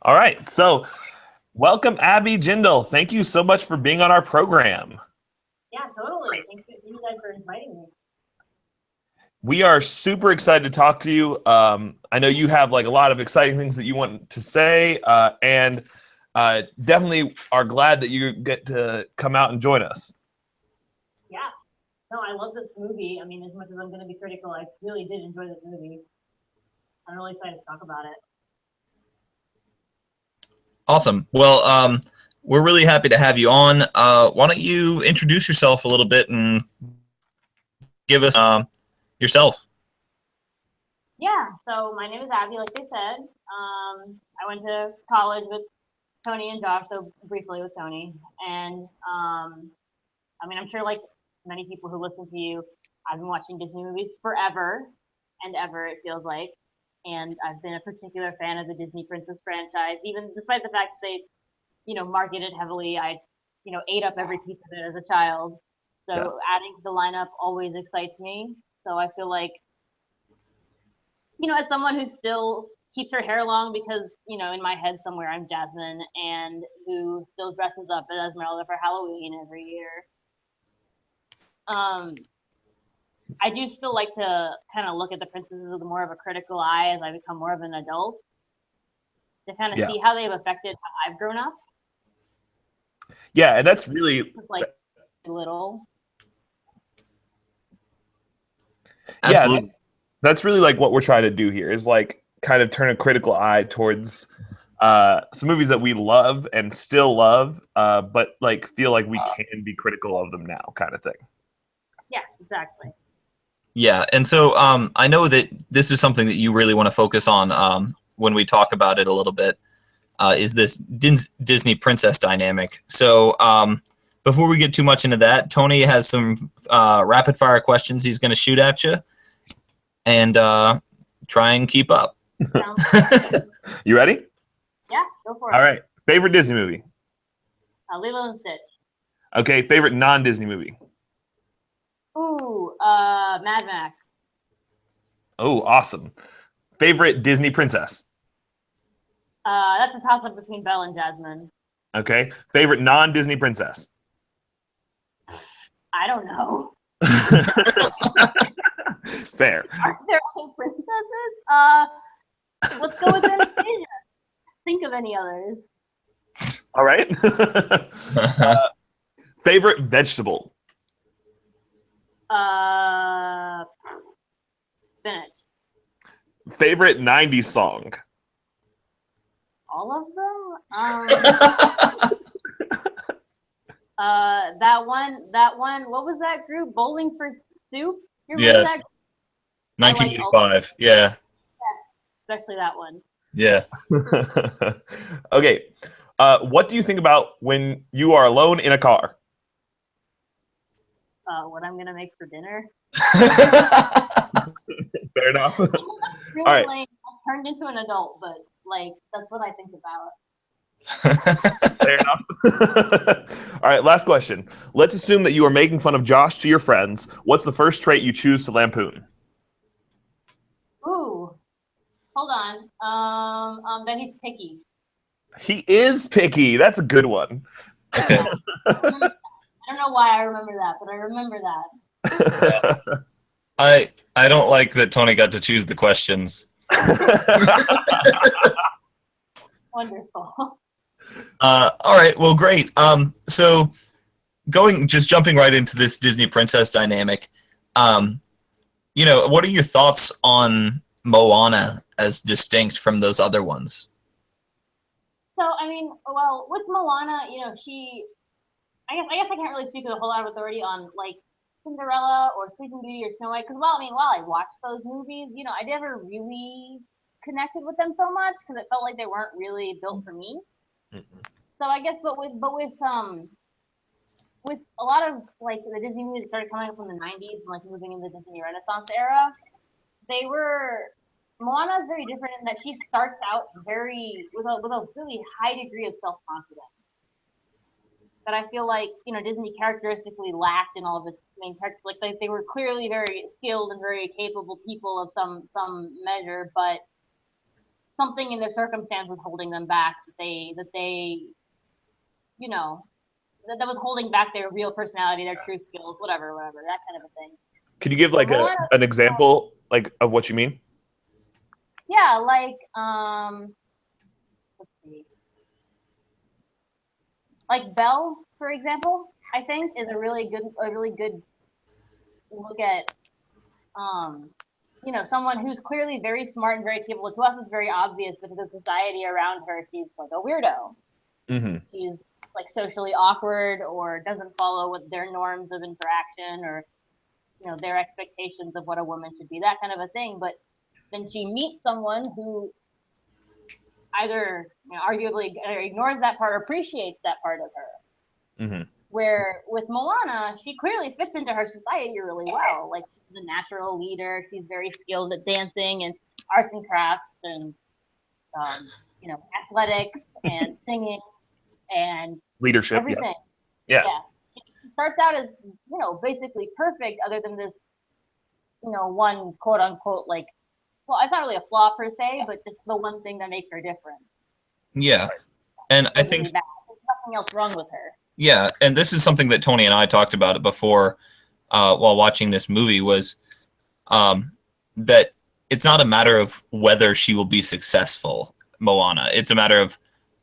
All right. So, welcome, Abby Jindal. Thank you so much for being on our program. Yeah, totally. Thank you guys for inviting me. We are super excited to talk to you. I know you have like a lot of exciting things that you want to say, and definitely are glad that you get to come out and join us. Yeah. No, I love this movie. I mean, as much as I'm going to be critical, I really did enjoy this movie. I'm really excited to talk about it. Awesome. Well, we're really happy to have you on. Why don't you introduce yourself a little bit and give us yourself? Yeah. So my name is Abby, like they said. I went to college with Tony and Josh, so briefly with Tony. And I mean, I'm sure like many people who listen to you, I've been watching Disney movies forever and ever, it feels like. And I've been a particular fan of the Disney Princess franchise, even despite the fact that they, marketed heavily. I, ate up every piece of it as a child. Yeah. So adding to the lineup always excites me. So I feel like, as someone who still keeps her hair long because, in my head somewhere I'm Jasmine and who still dresses up as Esmeralda for Halloween every year. Um, I do still like to kind of look at the princesses with more of a critical eye as I become more of an adult to kind of Yeah. see how they've affected how I've grown up. Yeah, and that's really Just like little. yeah, Absolutely. that's really like what we're trying to do here is like kind of turn a critical eye towards some movies that we love and still love, but like feel like we can be critical of them now, kind of thing. Yeah, exactly. Yeah, and so I know that this is something that you really want to focus on when we talk about it a little bit. Is this Disney princess dynamic? So before we get too much into that, Tony has some rapid fire questions he's going to shoot at you, and try and keep up. You ready? Yeah, go for it. All right. Favorite Disney movie? Lilo and Stitch. Okay. Favorite non-Disney movie? Ooh, Mad Max. Oh, awesome. Favorite Disney princess? That's a toss up between Belle and Jasmine. Okay. Favorite non-Disney princess? I don't know. Fair. Are there any princesses? Let's go with Anastasia. Think of any others. All right. Favorite vegetable? Spinach. Favorite 90s song? All of them? That one, what was that group? Bowling for Soup? You remember Yeah. that? 1985. Yeah. Especially that one. Yeah. Okay. What do you think about when you are alone in a car? What I'm gonna make for dinner. Fair enough. Really All right. lame. I turned into an adult, but like that's what I think about. Fair enough. All right, last question. Let's assume that you are making fun of Josh to your friends. What's the first trait you choose to lampoon? Ooh, hold on. That he's picky. He is picky. That's a good one. Okay. I don't know why I remember that, but I remember that. I don't like that Tony got to choose the questions. Wonderful. All right. Well, great. So jumping right into this Disney princess dynamic. What are your thoughts on Moana as distinct from those other ones? So I mean, well, with Moana, I guess I can't really speak with a whole lot of authority on like Cinderella or Sleeping Beauty or Snow White because while I watched those movies, I never really connected with them so much because it felt like they weren't really built for me. So I guess, with a lot of like the Disney movies that started coming up in the '90s and like moving into the Disney Renaissance era, they were Moana is very different in that she starts out with a really high degree of self confidence that I feel like Disney characteristically lacked in all of its main characters. Like they were clearly very skilled and very capable people of some measure, but something in their circumstance was holding them back. That they, you know, that was holding back their real personality, their true skills, whatever, that kind of a thing. Could you give like an example like of what you mean? Yeah, like let's see, like Belle, for example, I think is a really good look at you know, someone who's clearly very smart and very capable. To us, it's very obvious, but to the society around her, she's like a weirdo. Mm-hmm. She's like socially awkward, or doesn't follow what their norms of interaction, or you know, their expectations of what a woman should be, that kind of a thing. But then she meets someone who either, you know, arguably ignores that part or appreciates that part of her. Mm-hmm. Where with Moana, she clearly fits into her society really well. Like, she's a natural leader. She's very skilled at dancing and arts and crafts and, you know, athletics and singing and Leadership. everything. Yeah. She starts out as, you know, basically perfect, other than this, you know, one quote unquote, like, well, it's not really a flaw per se, but just the one thing that makes her different. Yeah. And I think There's nothing else wrong with her. Yeah, and this is something that Tony and I talked about before while watching this movie, was that it's not a matter of whether she will be successful, Moana. It's a matter of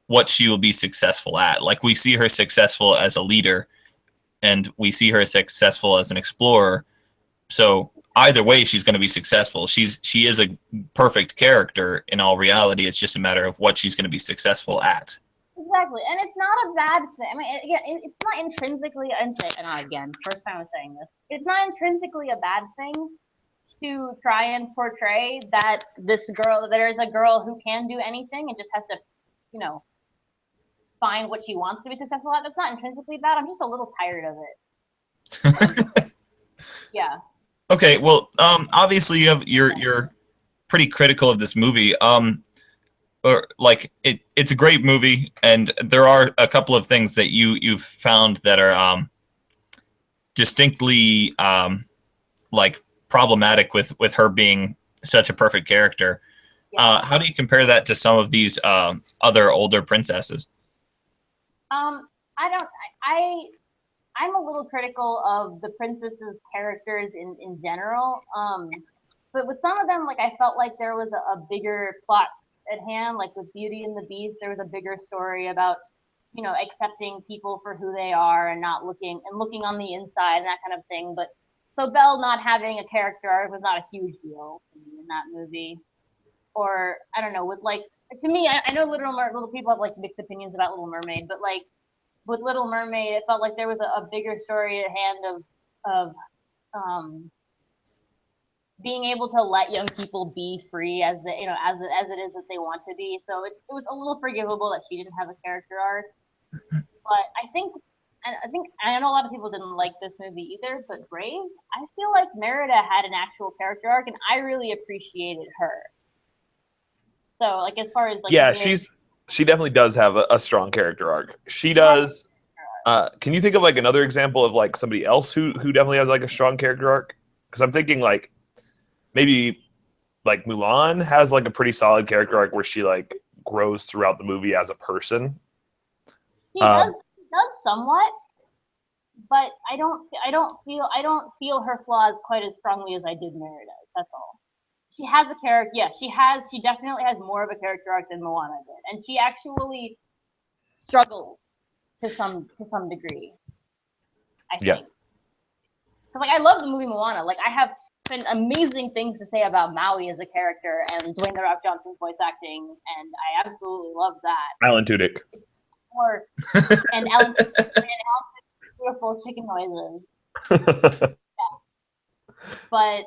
what she will be successful at. Like, we see her successful as a leader, and we see her successful as an explorer. So either way, she's going to be successful. She is a perfect character in all reality. It's just a matter of what she's going to be successful at. Exactly, and it's not a bad thing. I mean, again, it's not intrinsically, and again, first time I'm saying this, it's not intrinsically a bad thing to try and portray that there is a girl who can do anything and just has to, you know, find what she wants to be successful at. That's not intrinsically bad. I'm just a little tired of it. Yeah. Okay, well, obviously you're pretty critical of this movie. Or like it's a great movie, and there are a couple of things that you've found that are distinctly like problematic with her being such a perfect character. Yeah. How do you compare that to some of these other older princesses? I'm a little critical of the princesses' characters in general. But with some of them, like, I felt like there was a bigger plot at hand. Like with Beauty and the Beast, there was a bigger story about, you know, accepting people for who they are and not looking on the inside and that kind of thing. But so Belle not having a character arc was not a huge deal in that movie. Or I don't know, with like, to me, I know little people have like mixed opinions about Little Mermaid, but like with Little Mermaid, it felt like there was a bigger story at hand of being able to let young people be free as it is that they want to be. So it was a little forgivable that she didn't have a character arc. But I know a lot of people didn't like this movie either, but Brave, I feel like Merida had an actual character arc, and I really appreciated her. So like, as far as like, yeah, she definitely does have a strong character arc. She does. Can you think of like another example of like somebody else who definitely has like a strong character arc? Because I'm thinking like maybe like Mulan has like a pretty solid character arc where she like grows throughout the movie as a person. She does somewhat, but I don't feel her flaws quite as strongly as I did Merida. That's all. She has a character. Yeah, she definitely has more of a character arc than Moana did, and she actually struggles to some degree, I think. Yeah. Cause like, I love the movie Moana. Like, I have amazing things to say about Maui as a character and Dwayne The Rock Johnson's voice acting, and I absolutely love that. Alan Tudyk. And Alan's beautiful chicken noises. Yeah. But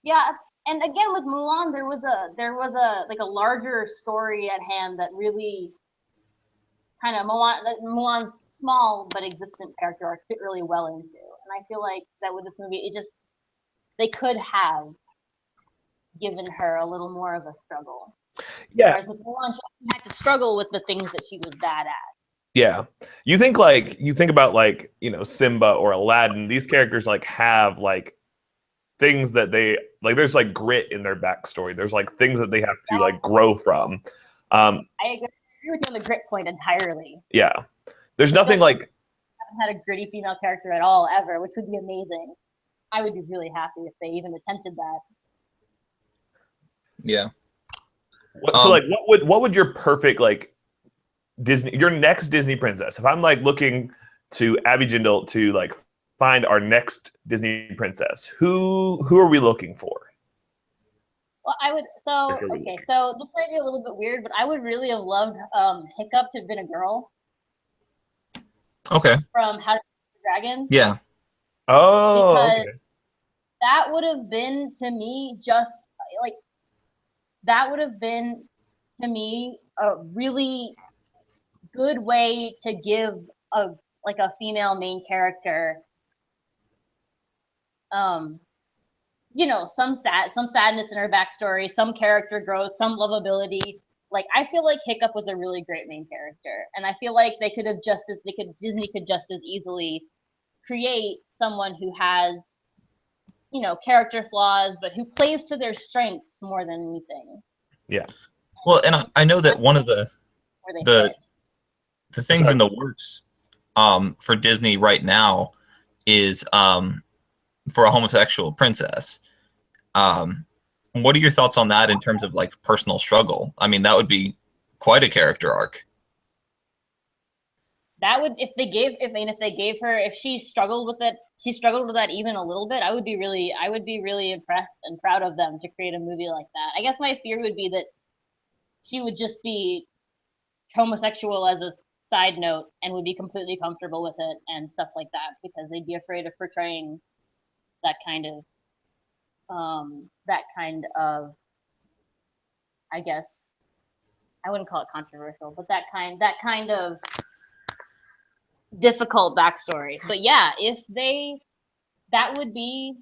yeah, and again with Mulan, there was a like a larger story at hand that really kind of Mulan's small but existent character arc fit really well into. And I feel like that with this movie, they could have given her a little more of a struggle. Yeah. Whereas with Mulan, she had to struggle with the things that she was bad at. Yeah. You think about like, you know, Simba or Aladdin, these characters like have like things that they like. There's like grit in their backstory. There's like things that they have to like grow from. I agree with you on the grit point entirely. Yeah, there's nothing like. I haven't had a gritty female character at all ever, which would be amazing. I would be really happy if they even attempted that. Yeah. So like, what would your perfect like your next Disney princess? If I'm like looking to Abby Jindal to like find our next Disney princess, who are we looking for? Well, so this might be a little bit weird, but I would really have loved Hiccup to have been a girl. Okay. From How to Train Your Dragon. Yeah. Oh, because okay. that would have been to me a really good way to give a female main character some sadness in her backstory, some character growth, some lovability. Like, I feel like Hiccup was a really great main character, and I feel like Disney could just as easily create someone who has, character flaws, but who plays to their strengths more than anything. Yeah. Well, and I know that one of the things in the works for Disney right now is for a homosexual princess. What are your thoughts on that in terms of like personal struggle? I mean, that would be quite a character arc. That would, if she struggled with that even a little bit, I would be really impressed and proud of them to create a movie like that. I guess my fear would be that she would just be homosexual as a side note and would be completely comfortable with it and stuff like that, because they'd be afraid of portraying that kind of, I guess, I wouldn't call it controversial, but that kind of difficult backstory. But yeah, that would be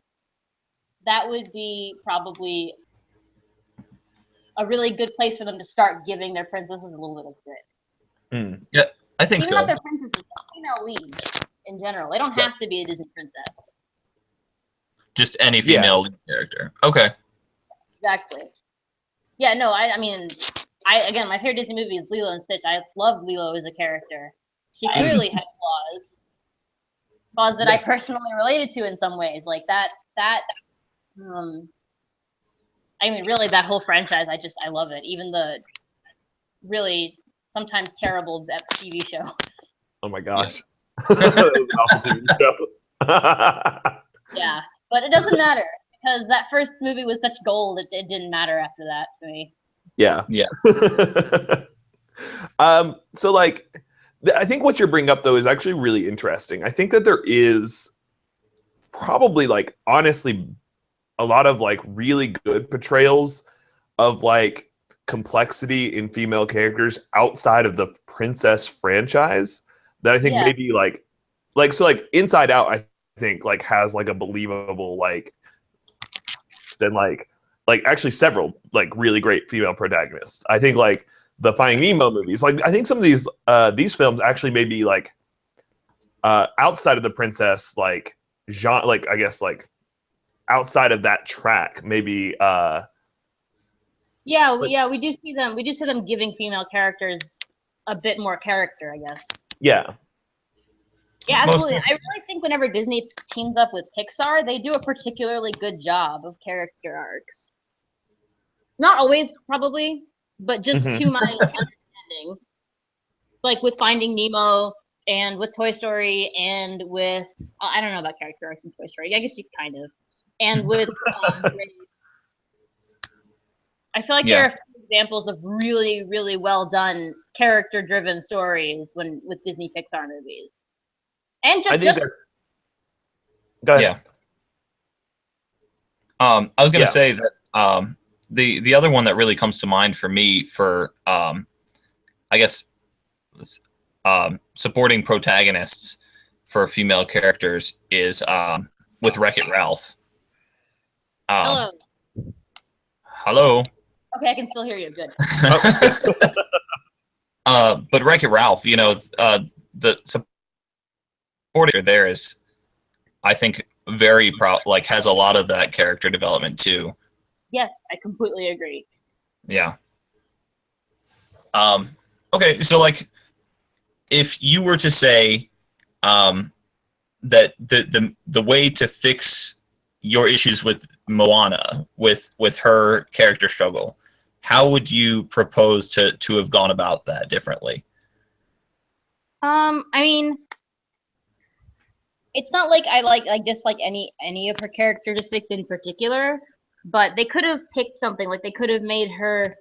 probably a really good place for them to start giving their princesses a little bit of grit. Yeah, I think Even so. not their princesses, female leads in general. They don't have to be a Disney princess. Just any female lead character. Okay. Exactly. Yeah, no, I mean, my favorite Disney movie is Lilo and Stitch. I love Lilo as a character. She clearly had flaws that I personally related to in some ways. Like that. I mean, really, that whole franchise, I love it. Even the really sometimes terrible TV show. Oh my gosh. Awful TV show. Yeah, but it doesn't matter because that first movie was such gold. It didn't matter after that to me. Yeah. Yeah. So like, I think what you're bringing up though is actually really interesting. I think that there is probably like honestly a lot of like really good portrayals of like complexity in female characters outside of the princess franchise that I think maybe like Inside Out, I think like has like a believable like then like actually several like really great female protagonists. I think like the Finding Nemo movies, like I think some of these films actually may be like outside of the princess like genre, like I guess like outside of that track maybe we do see them giving female characters a bit more character, I guess. Yeah, absolutely. I really think whenever Disney teams up with Pixar, they do a particularly good job of character arcs. Not always, probably, but just to my understanding. Like with Finding Nemo and with Toy Story and with I don't know about character arcs in Toy Story. I guess you kind of. And with I feel like there are a few examples of really, really well done character-driven stories with Disney Pixar movies. And I think that's. Go ahead. Yeah. I was going to say that the other one that really comes to mind for me for I guess supporting protagonists for female characters is with Wreck-It Ralph. Hello. Hello. Okay, I can still hear you. Good. But Wreck-It Ralph, the supporting there is, I think, very like has a lot of that character development too. Yes, I completely agree. Yeah. Okay, so like, if you were to say that the way to fix your issues with Moana, with her character struggle, how would you propose to have gone about that differently? I mean, it's not like I dislike any of her characteristics in particular, but they could have picked something like they could have made her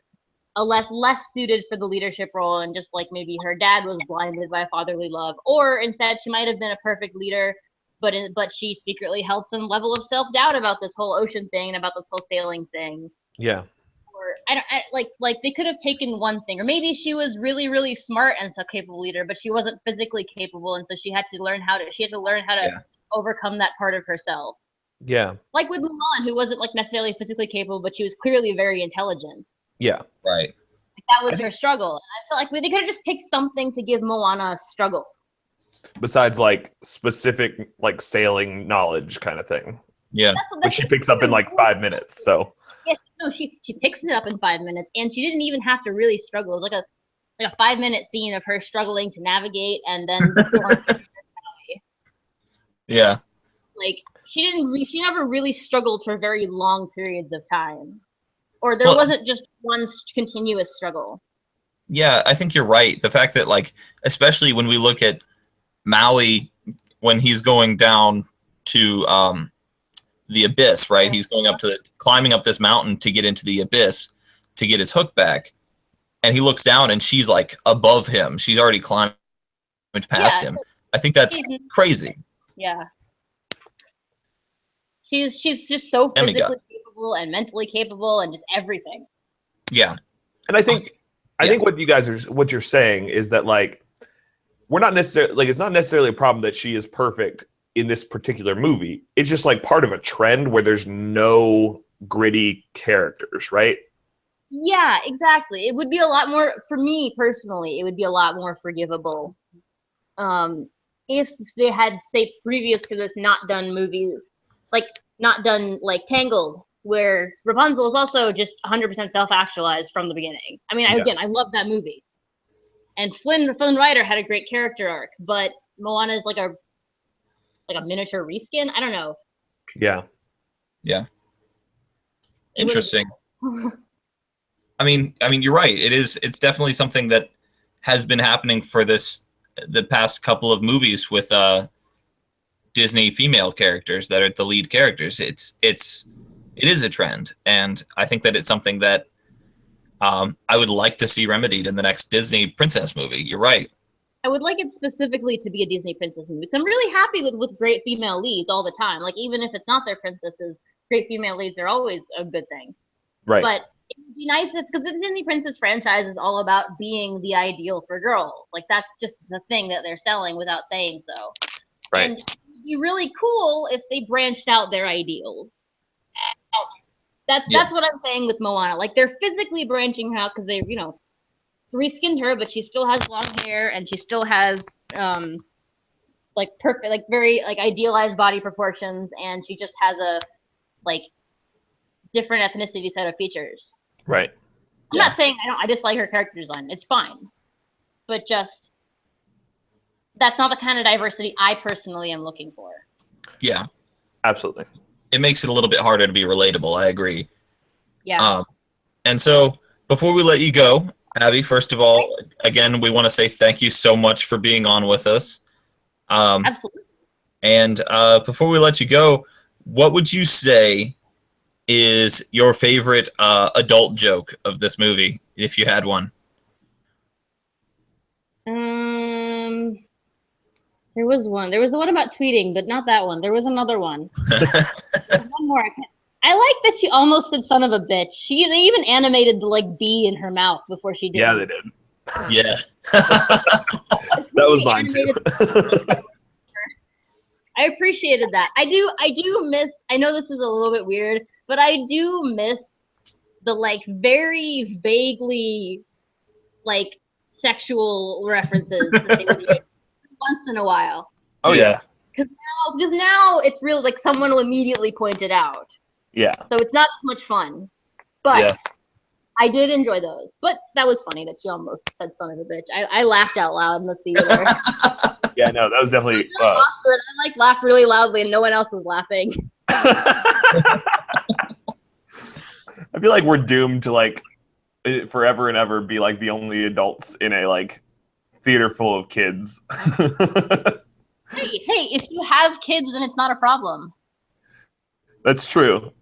a less suited for the leadership role, and just like maybe her dad was blinded by fatherly love, or instead she might have been a perfect leader, but she secretly held some level of self-doubt about this whole ocean thing and about this whole sailing thing. Yeah. Or like they could have taken one thing, or maybe she was really smart and so capable leader, but she wasn't physically capable, and so she had to learn how to Yeah. overcome that part of herself. Yeah. Like with Mulan, who wasn't like necessarily physically capable, but she was clearly very intelligent. Yeah. Right. That was her struggle. I feel like they could have just picked something to give Moana a struggle. Besides like specific like sailing knowledge kind of thing, Yeah. which she picks up in like 5 minutes. So Yes, no, she picks it up in 5 minutes, and she didn't even have to really struggle. It was like a 5-minute scene of her struggling to navigate, and then the storm. Yeah. Like she never really struggled for very long periods of time, or there Well- wasn't just one continuous struggle. Yeah, I think you're right. The fact that, like, especially when we look at Maui when he's going down to the abyss, right? He's going climbing up this mountain to get into the abyss to get his hook back, and he looks down and she's like above him. She's already climbed past him. I think that's crazy. Yeah. She's just so physically capable and mentally capable and just everything. Yeah. And I think what you're saying is that like we're not necessarily like it's not necessarily a problem that she is perfect in this particular movie. It's just like part of a trend where there's no gritty characters, right? Yeah, exactly. It would be a lot more, for me personally, it would be a lot more forgivable if they had, say, previous to this, not done Tangled, where Rapunzel is also just 100% self-actualized from the beginning. I mean, again, I love that movie. And Flynn Rider had a great character arc, but Moana is like a miniature reskin. I don't know. Yeah. Interesting. I mean, you're right. It's definitely something that has been happening for the past couple of movies with Disney female characters that are the lead characters. It is a trend, and I think that it's something that I would like to see remedied in the next Disney princess movie. You're right. I would like it specifically to be a Disney princess movie. So I'm really happy with great female leads all the time. Like, even if it's not their princesses, great female leads are always a good thing. Right. But it would be nice because the Disney Princess franchise is all about being the ideal for girls. Like, that's just the thing that they're selling without saying so. Right. And it would be really cool if they branched out their ideals. That's what I'm saying with Moana. Like, they're physically branching out because they, reskinned her, but she still has long hair and she still has perfect, like very like idealized body proportions, and she just has a different ethnicity set of features. Right. I'm not saying I dislike her character design. It's fine. But just that's not the kind of diversity I personally am looking for. Yeah. Absolutely. It makes it a little bit harder to be relatable. I agree. Yeah. And so before we let you go, Abby, first of all, again, we want to say thank you so much for being on with us. Absolutely. And before we let you go, what would you say is your favorite adult joke of this movie, if you had one? There was one. There was the one about tweeting, but not that one. There was another one. One more. I like that she almost said "son of a bitch." They even animated the bee in her mouth before she did. Yeah, they did. Yeah. That was mine too. I appreciated that. I do miss. I know this is a little bit weird, but I do miss the very vaguely sexual references that they would make once in a while. Oh yeah. because now it's really like someone will immediately point it out. Yeah. So it's not as much fun. But Yeah. I did enjoy those. But that was funny that she almost said son of a bitch. I laughed out loud in the theater. Yeah, no, that was definitely. I like laughed really loudly and no one else was laughing. I feel like we're doomed to like forever and ever be like the only adults in a like theater full of kids. Hey, if you have kids, then it's not a problem. That's true.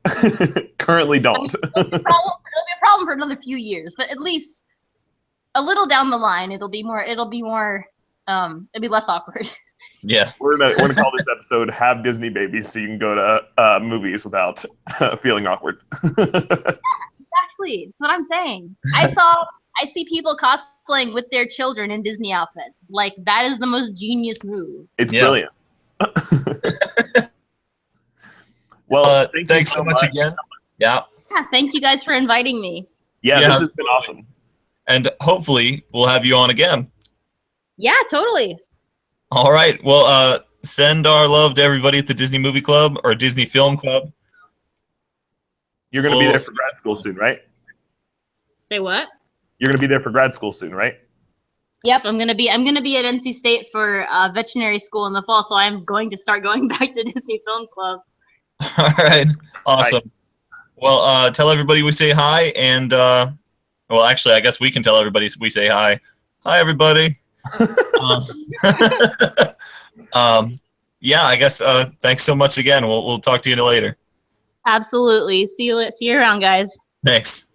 Currently don't. It'll be a problem for another few years, but at least a little down the line, it'll be less awkward. Yeah. We're gonna call this episode "Have Disney Babies," so you can go to movies without feeling awkward. Exactly, that's what I'm saying. I see people cosplaying with their children in Disney outfits. Like that is the most genius move. It's Yeah. brilliant. Well, Thanks so much again. Yeah. Yeah, thank you guys for inviting me. Yeah, Yeah. this has been awesome. And hopefully we'll have you on again. Yeah, totally. All right. Well, send our love to everybody at the Disney Movie Club or Disney Film Club. You're gonna be Well, there for grad school soon, right? Say what? You're gonna be there for grad school soon, right? Yep, I'm gonna be at NC State for veterinary school in the fall, so I'm going to start going back to Disney Film Club. All right. Awesome. Well, tell everybody we say hi, and well, actually, I guess we can tell everybody we say hi. Hi, everybody. Yeah, I guess. Thanks so much again. We'll talk to you later. Absolutely. See you around, guys. Thanks.